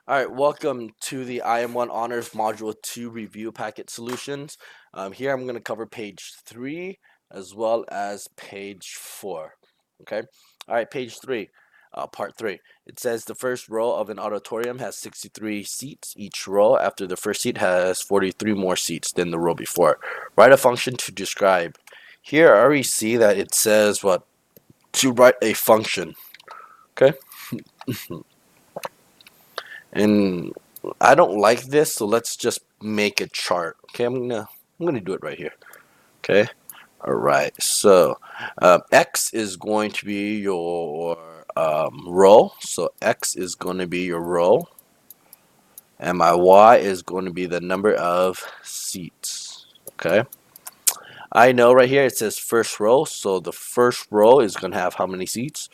All right, welcome to the IM1 Honors Module 2 Review Packet Solutions. Here I'm going to cover page 3 as well as page 4. Okay, all right, page 3, part 3. It says the first row of an auditorium has 63 seats. Each row after the first seat has 43 more seats than the row before. Write a function to describe. Here I already see that it says what? To write a function. Okay. And I don't like this, so let's just make a chart. Okay, I'm gonna do it right here. Okay, all right. So X is going to be your row. So X is going to be your row, and my Y is going to be the number of seats. Okay, I know right here it says first row, so the first row is going to have how many seats?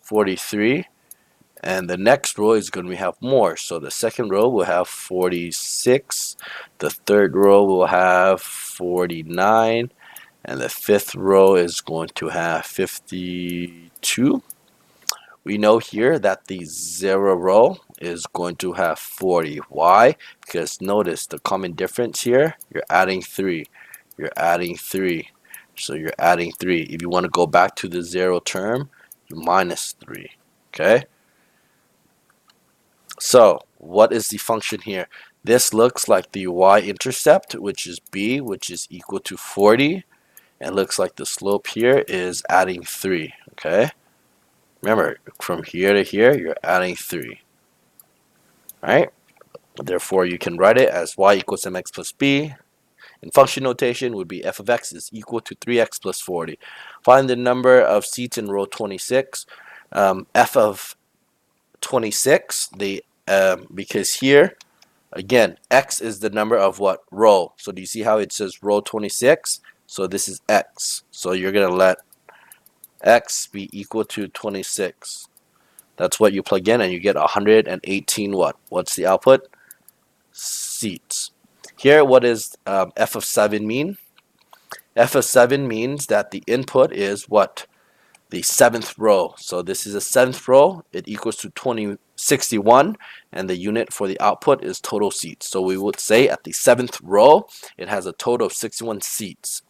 43. And the next row is going to have more. So the second row will have 46. The third row will have 49. And the fifth row is going to have 52. We know here that the 0 row is going to have 40. Why? Because notice the common difference here, you're adding 3. You're adding 3. So you're adding 3. If you want to go back to the 0 term, you minus 3. Okay? So what is the function here? This looks like the y-intercept, which is b, which is equal to 40. And looks like the slope here is adding 3. Okay? Remember, from here to here, you're adding 3. Right? Therefore, you can write it as y equals mx plus b. In function notation would be f of x is equal to 3x plus 40. Find the number of seats in row 26. F of 26, because here, again, x is the number of what? Row. So do you see how it says row 26? So this is x. So you're going to let x be equal to 26. That's what you plug in and you get 118 what? What's the output? Seats. Here, what does f of 7 mean? F of 7 means that the input is what? The 7th row. So this is a 7th row. It equals to 61, and the unit for the output is total seats. So we would say at the 7th row, it has a total of 61 seats.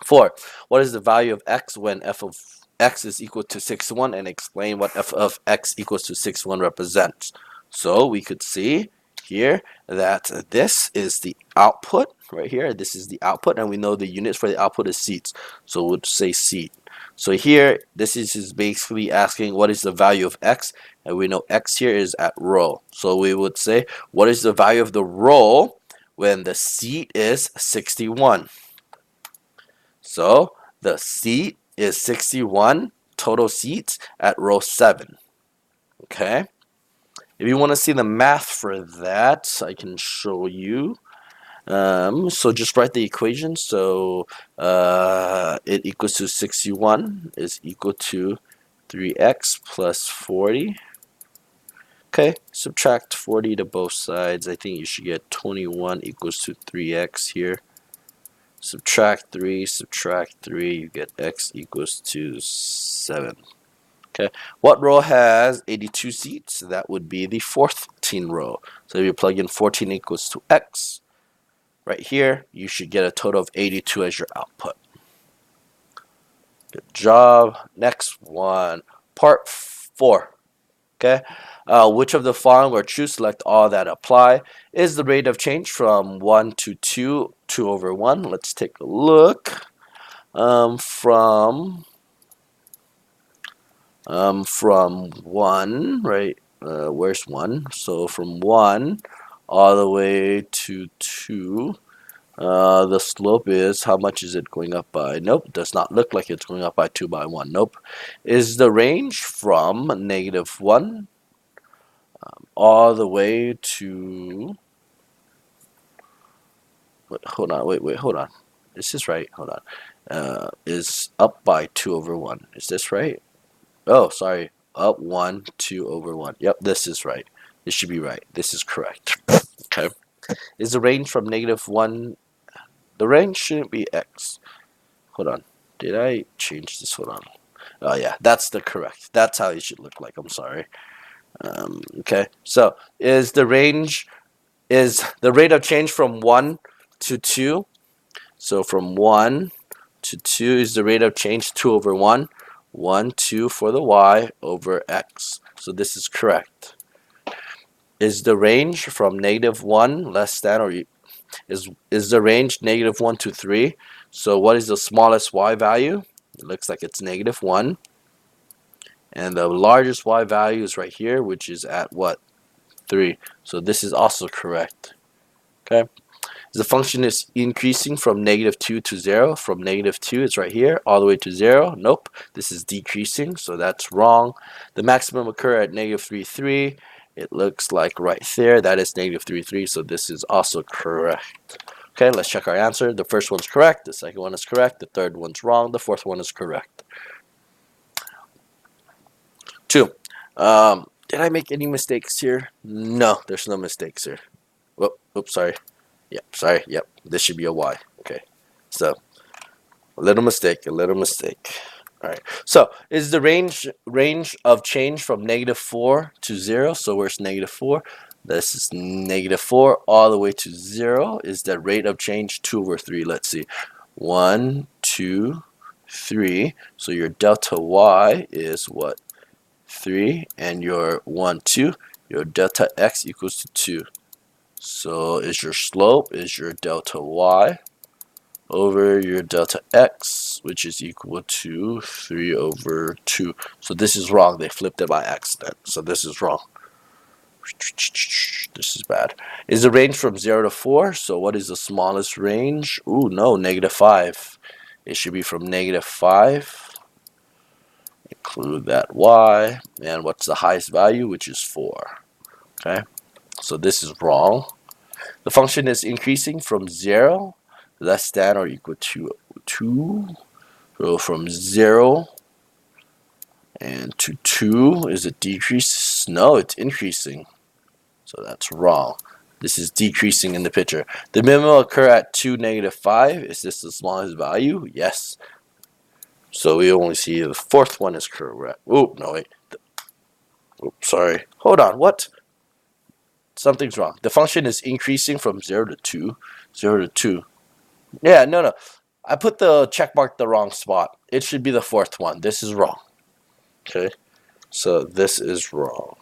4. What is the value of x when f of x is equal to 61, and explain what f of x equals to 61 represents. So we could see here that this is the output right here. This is the output, and we know the units for the output is seats. So we'll say seat. So here, this is basically asking what is the value of x, and we know x here is at row. So we would say, what is the value of the row when the seat is 61? So the seat is 61 total seats at row 7. Okay. If you want to see the math for that, I can show you. So just write the equation. So it equals to 61 is equal to 3x plus 40. Okay, subtract 40 to both sides. I think you should get 21 equals to 3x here. Subtract 3, you get x equals to 7. Okay, what row has 82 seats? That would be the 14th row. So if you plug in 14 equals to x, right here, you should get a total of 82 as your output. Good job. Next one, part 4. Okay, which of the following are true? Select all that apply. Is the rate of change from 1 to 2, 2 over 1? Let's take a look. From 1, right? Where's 1? So from 1 all the way to 2. The slope is, how much is it going up by? Nope, does not look like it's going up by 2 by 1. Nope. Is the range from -1 all the way to, hold on, wait, hold on. This is right, hold on. Is up by 2 over 1. Is this right? Oh, sorry. Up 1, 2 over 1. Yep, this is right. This should be right. This is correct. Okay. Is the range from -1? The range shouldn't be x. Hold on. Did I change this? Hold on. Oh, yeah. That's the correct. That's how it should look like. I'm sorry. Okay, so is the rate of change from 1 to 2? So from 1 to 2 is the rate of change 2 over 1. 1, 2 for the y over x. So this is correct. Is the range from -1 less than or is the range -1 to 3? So what is the smallest y value? It looks like it's -1. And the largest y value is right here, which is at what? 3. So this is also correct. Okay. The function is increasing from -2 to 0. From -2, it's right here, all the way to 0. Nope. This is decreasing, so that's wrong. The maximum occur at -3, 3. It looks like right there, that is -3, 3. So this is also correct. Okay, let's check our answer. The first one's correct. The second one is correct. The third one's wrong. The fourth one is correct. 2. Did I make any mistakes here? No, there's no mistakes here. Whoop, oops, sorry. Yep, sorry. Yep, this should be a y. Okay, so a little mistake, a little mistake. All right. So is the range of change from -4 to 0? So where's -4? This is -4 all the way to 0. Is the rate of change 2 over 3? Let's see. 1, 2, 3. So your delta y is what? 3. And your 1, 2. Your delta x equals to 2. So is your slope is your delta y over your delta x, which is equal to 3 over 2. So this is wrong. They flipped it by accident. So this is wrong. This is bad. Is the range from 0 to 4? So what is the smallest range? Ooh, no, -5. It should be from -5. Include that y. And what's the highest value? Which is 4. Okay, so this is wrong. The function is increasing from 0 less than or equal to 2. So from 0 and to 2, is it decrease? No, it's increasing. So that's wrong. This is decreasing in the picture. The minimum occur at 2, -5. Is this the smallest value? Yes. So we only see the fourth one is correct. Oh, no, wait. Oops, sorry. Hold on, what? Something's wrong. The function is increasing from 0 to 2. 0 to 2. Yeah, no. I put the check mark the wrong spot. It should be the fourth one. This is wrong. Okay, so this is wrong.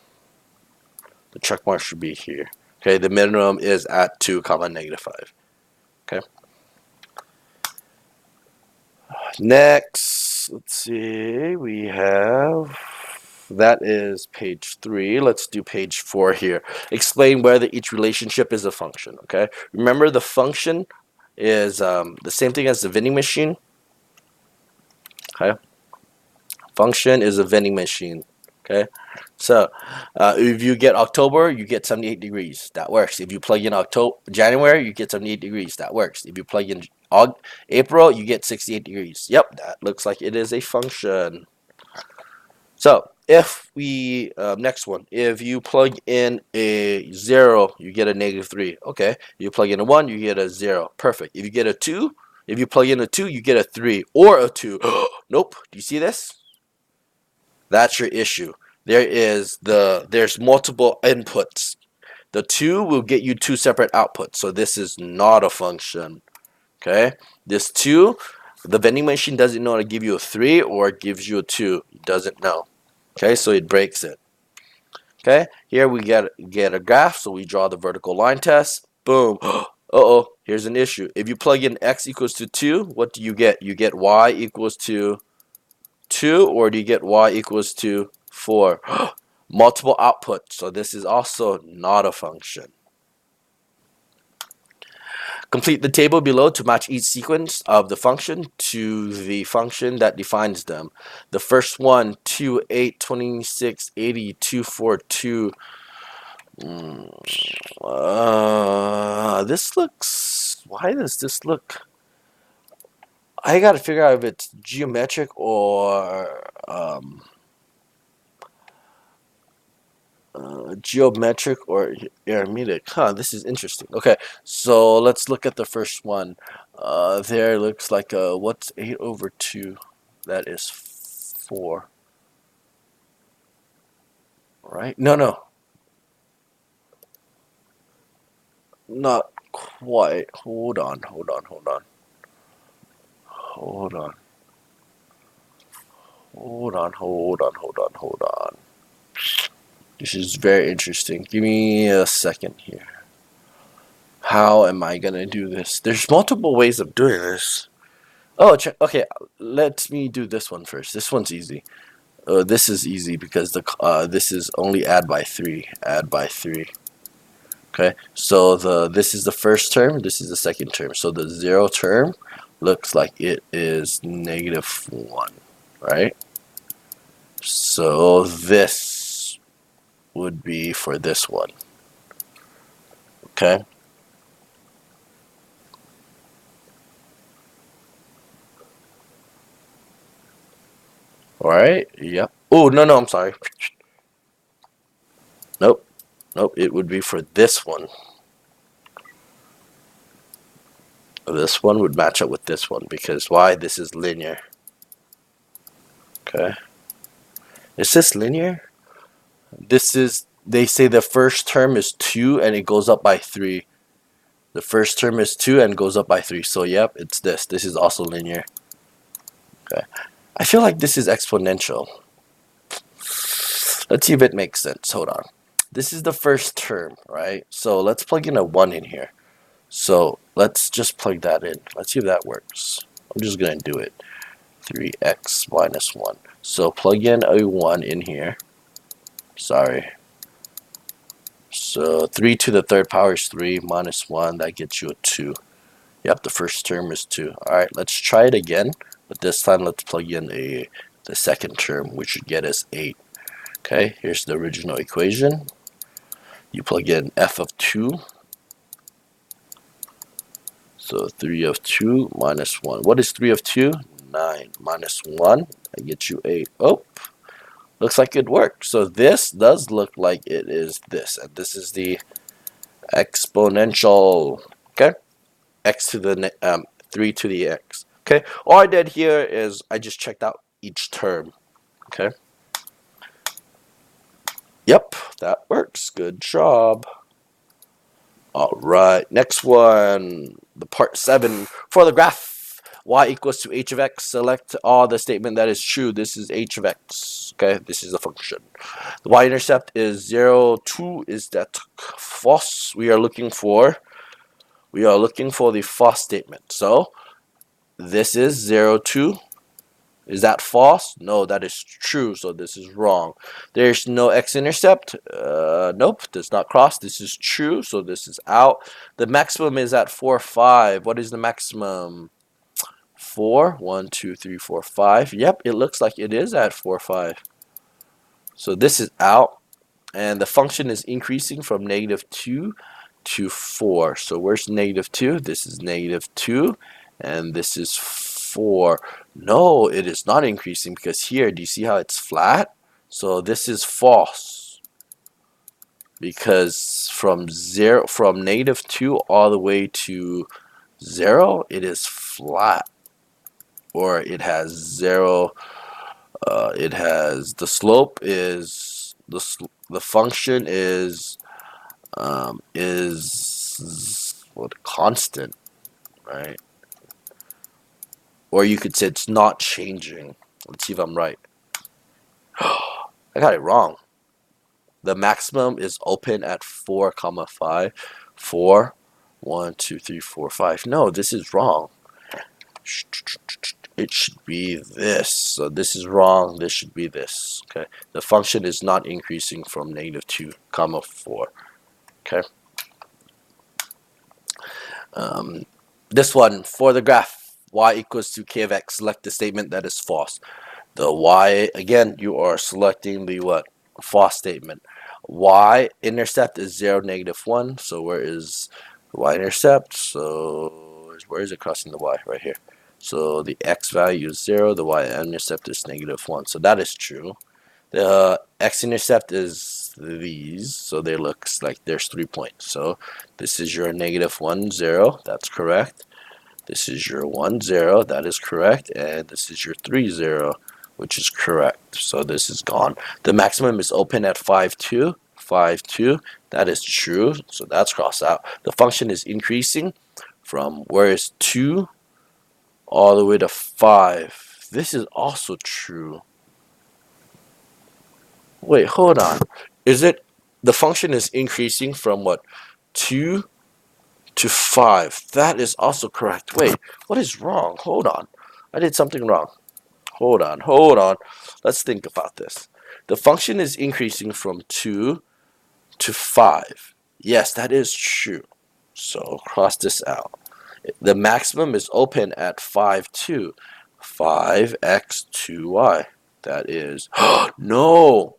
The check mark should be here. Okay, the minimum is at 2, -5. Okay. Next, let's see. We have that is page 3. Let's do page 4 here. Explain whether each relationship is a function. Okay. Remember the function is the same thing as the vending machine. Okay. Function is a vending machine. Okay. So if you get October, you get 78 degrees. That works. If you plug in January, you get 78 degrees. That works. If you plug in April, you get 68 degrees. Yep, that looks like it is a function. So if we, next one, if you plug in a 0, you get a -3. Okay. You plug in a 1, you get a 0. Perfect. If you get a 2, if you plug in a 2, you get a 3 or a 2. Nope. Do you see this? That's your issue. There's multiple inputs. The 2 will get you 2 separate outputs. So this is not a function. Okay? This 2, the vending machine doesn't know how to give you a 3 or it gives you a 2. It doesn't know. Okay? So it breaks it. Okay? Here we get a graph, so we draw the vertical line test. Boom. Uh-oh, here's an issue. If you plug in x equals to 2, what do you get? You get y equals to 2, or do you get y equals to 4? Multiple outputs, so this is also not a function. Complete the table below to match each sequence of the function to the function that defines them. The first one, 2, 8, 26, 80, 2, 4, 2. This looks... Why does this look... I gotta figure out if it's geometric or... geometric or arithmetic. This is interesting. Okay, so let's look at the first one. There looks like what's 8 over 2? That is 4. right? No, not quite. Hold on. Hold on. This is very interesting. Give me a second here. How am I gonna do this? There's multiple ways of doing this. Oh, okay. Let me do this one first. This one's easy. This is easy because this is only add by 3. Add by 3. Okay. So this is the first term. This is the second term. So the 0 term looks like it is -1, right? So this would be for this one. Okay. All right. Yep. Oh, no, I'm sorry. Nope. Nope. It would be for this one. This one would match up with this one because why? This is linear. Okay. Is this linear? They say the first term is 2 and it goes up by 3. The first term is 2 and goes up by 3. So, yep, it's this. This is also linear. Okay. I feel like this is exponential. Let's see if it makes sense. Hold on. This is the first term, right? So, let's plug in a 1 in here. So, let's just plug that in. Let's see if that works. I'm just going to do it. 3x minus 1. So, plug in a 1 in here. Sorry. So 3 to the third power is 3 minus 1. That gets you a 2. Yep, the first term is 2. Alright, let's try it again. But this time let's plug in the second term, which should get us 8. Okay, here's the original equation. You plug in f of 2. So 3 of 2 minus 1. What is 3 of 2? 9 minus 1. That gets you 8. Oh, looks like it worked. So this does look like it is this. And this is the exponential. Okay, x to the 3 to the x. Okay, all I did here is I just checked out each term. Okay, yep, that works. Good job. All right, next one, the part 7 for the graph. Y equals to h of x. Select all the statement that is true. This is h of x. Okay, this is the function. The y-intercept is 0, 2. Is that false? We are looking for the false statement. So this is 0, 2. Is that false? No, that is true. So this is wrong. There's no x-intercept. Nope, does not cross. This is true. So this is out. The maximum is at 4, 5. What is the maximum? 4. 1, 2, 3, 4, 5. Yep, it looks like it is at 4, 5. So this is out. And the function is increasing from -2 to 4. So where's -2? This is -2. And this is 4. No, it is not increasing because here, do you see how it's flat? So this is false. Because from -2 all the way to 0, it is flat. Or it has 0. It has the slope is the function is what, constant, right? Or you could say it's not changing. Let's see if I'm right. I got it wrong. The maximum is open at 4, 5. 4, 1, 2, 3, 4, 5. No, this is wrong. It should be this. So this is wrong. This should be this. Okay. The function is not increasing from -2, 4. Okay. This one for the graph y equals to k of x. Select the statement that is false. The y, again, you are selecting the what? False statement. Y-intercept is 0, -1. So where is the y-intercept? So where is it crossing the y? Right here. So the x value is 0. The y-intercept is -1. So that is true. The x-intercept is these. So they look like there's 3 points. So this is your -1, 0. That's correct. This is your 1, 0. That is correct. And this is your 3, 0. which is correct. So this is gone. The maximum is open at 5, 2. 5, 2. That is true. So that's crossed out. The function is increasing from where is 2 all the way to 5. This is also true. Wait, hold on. Is it the function is increasing from what? 2 to 5. That is also correct. Wait, what is wrong? Hold on. I did something wrong. Hold on, hold on. Let's think about this. The function is increasing from 2 to 5. Yes, that is true. So cross this out. The maximum is open at 5, 2. 5x 2y. That is... No!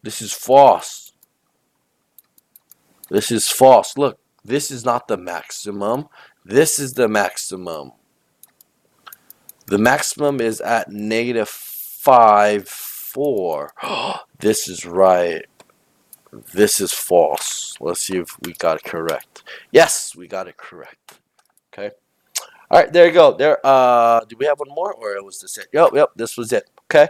This is false. This is false. Look, this is not the maximum. This is the maximum. The maximum is at negative 5, 4. This is right. This is false. Let's see if we got it correct. Yes, we got it correct. Okay. All right, there you go. There. Do we have one more, or was this it? Yep. This was it. Okay.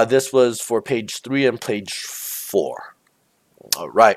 This was for page 3 and page 4. All right.